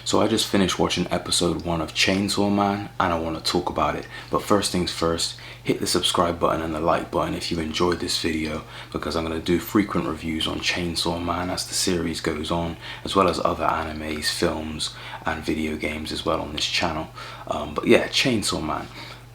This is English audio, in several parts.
So I just finished watching episode 1 of Chainsaw Man and I want to talk about it. But first things first, hit the subscribe button and the like button if you enjoyed this video, because I'm going to do frequent reviews on Chainsaw Man as the series goes on, as well as other animes, films and video games as well on this channel. But yeah, Chainsaw Man.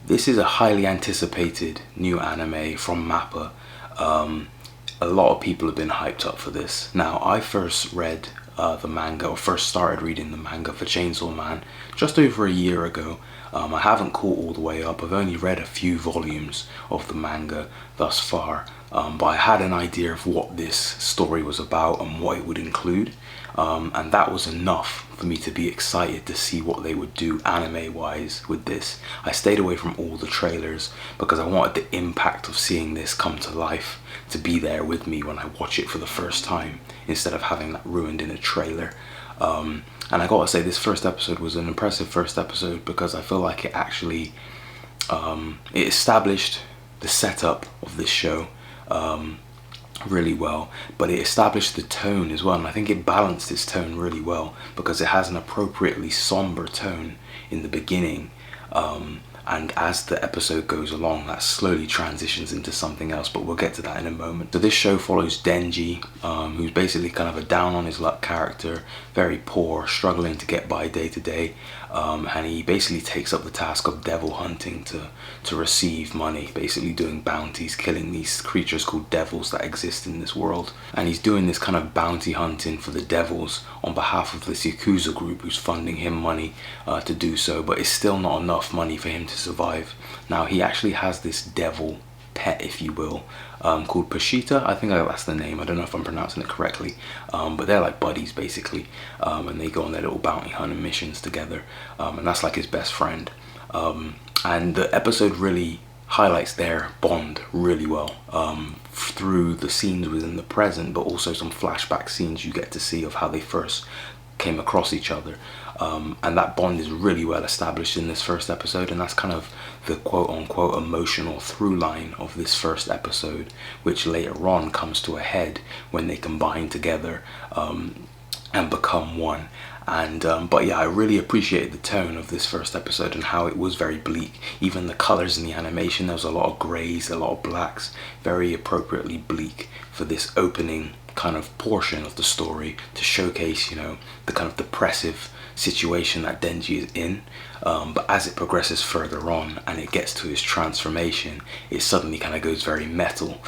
This is a highly anticipated new anime from Mappa. A lot of people have been hyped up for this. Now, I first read the manga, or first started reading the manga for Chainsaw Man just over a year ago. I haven't caught all the way up. I've only read a few volumes of the manga thus far, but I had an idea of what this story was about and what it would include, and that was enough for me to be excited to see what they would do anime wise with this. I stayed away from all the trailers because I wanted the impact of seeing this come to life to be there with me when I watch it for the first time, instead of having that ruined in a trailer. And I gotta say, this first episode was an impressive first episode because I feel like it actually it established the setup of this show really well, but it established the tone as well, and I think it balanced its tone really well because it has an appropriately somber tone in the beginning, and as the episode goes along that slowly transitions into something else, but we'll get to that in a moment. So this show follows Denji, who's basically kind of a down on his luck character, very poor, struggling to get by day to day, and he basically takes up the task of devil hunting to receive money, basically doing bounties, killing these creatures called devils that exist in this world. And he's doing this kind of bounty hunting for the devils on behalf of this Yakuza group who's funding him money to do so, but it's still not enough money for him to survive. Now, he actually has this devil pet, if you will, called Pashita. I think that's the name. I don't know if I'm pronouncing it correctly, but they're like buddies basically, and they go on their little bounty hunting missions together, and that's like his best friend. And the episode really highlights their bond really well, through the scenes within the present, but also some flashback scenes you get to see of how they first came across each other, and that bond is really well established in this first episode, and that's kind of the quote-unquote emotional through line of this first episode, which later on comes to a head when they combine together and become one. And but yeah, I really appreciated the tone of this first episode and how it was very bleak. Even the colors in the animation, there was a lot of grays, a lot of blacks, very appropriately bleak for this opening kind of portion of the story to showcase, you know, the kind of depressive situation that Denji is in. But as it progresses further on and it gets to his transformation, it suddenly kind of goes very metal,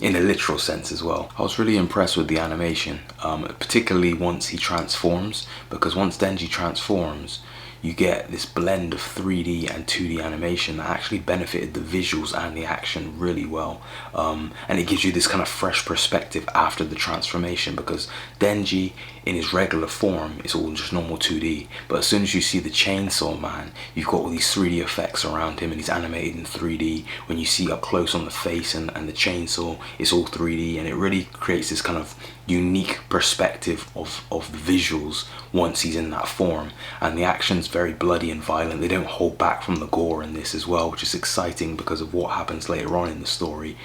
in a literal sense as well. I was really impressed with the animation, particularly once he transforms, because once Denji transforms, you get this blend of 3D and 2D animation that actually benefited the visuals and the action really well, and it gives you this kind of fresh perspective after the transformation, because Denji in his regular form is all just normal 2D, but as soon as you see the Chainsaw Man, you've got all these 3D effects around him and he's animated in 3D. When you see up close on the face and the chainsaw, it's all 3D, and it really creates this kind of unique perspective of the visuals once he's in that form. And the action's very bloody and violent. They don't hold back from the gore in this as well, which is exciting because of what happens later on in the story.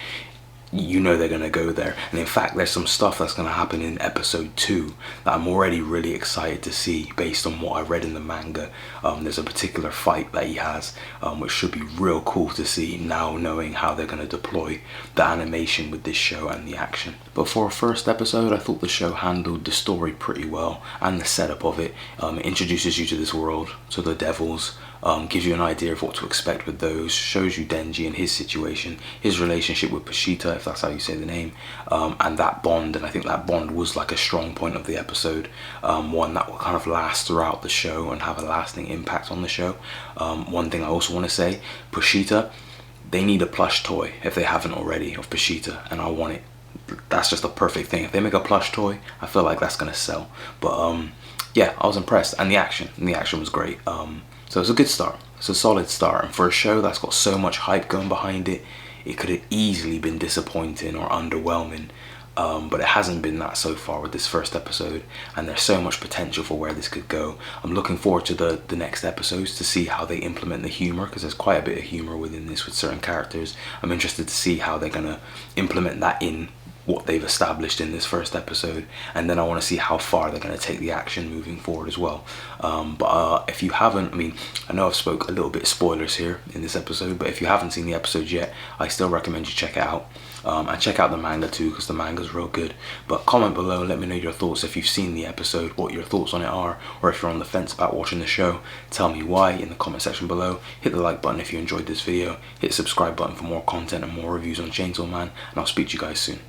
You know they're going to go there, and in fact there's some stuff that's going to happen in episode 2 that I'm already really excited to see based on what I read in the manga. There's a particular fight that he has, which should be real cool to see now, knowing how they're going to deploy the animation with this show and the action. But for a first episode, I thought the show handled the story pretty well and the setup of it. It introduces you to this world, to the devils, gives you an idea of what to expect with those, shows you Denji and his situation, his relationship with Pashita, if that's how you say the name, and that bond. And I think that bond was like a strong point of the episode, one that will kind of last throughout the show and have a lasting impact on the show. One thing I also want to say, Pashita, they need a plush toy if they haven't already of Pashita, and I want it. That's just a perfect thing. If they make a plush toy, I feel like that's gonna sell. But yeah, I was impressed, and the action was great. So it's a good start. It's a solid start, and for a show that's got so much hype going behind it, it could have easily been disappointing or underwhelming, but it hasn't been that so far with this first episode, and there's so much potential for where this could go. I'm looking forward to the next episodes to see how they implement the humor, because there's quite a bit of humor within this with certain characters. I'm interested to see how they're going to implement that in what they've established in this first episode, and then I want to see how far they're going to take the action moving forward as well. But if you haven't, I mean, I know I've spoke a little bit spoilers here in this episode, but if you haven't seen the episode yet, I still recommend you check it out. And check out the manga too, because the manga's real good. But comment below, let me know your thoughts if you've seen the episode, what your thoughts on it are, or if you're on the fence about watching the show, tell me why in the comment section below. Hit the like button if you enjoyed this video, hit the subscribe button for more content and more reviews on Chainsaw Man, and I'll speak to you guys soon.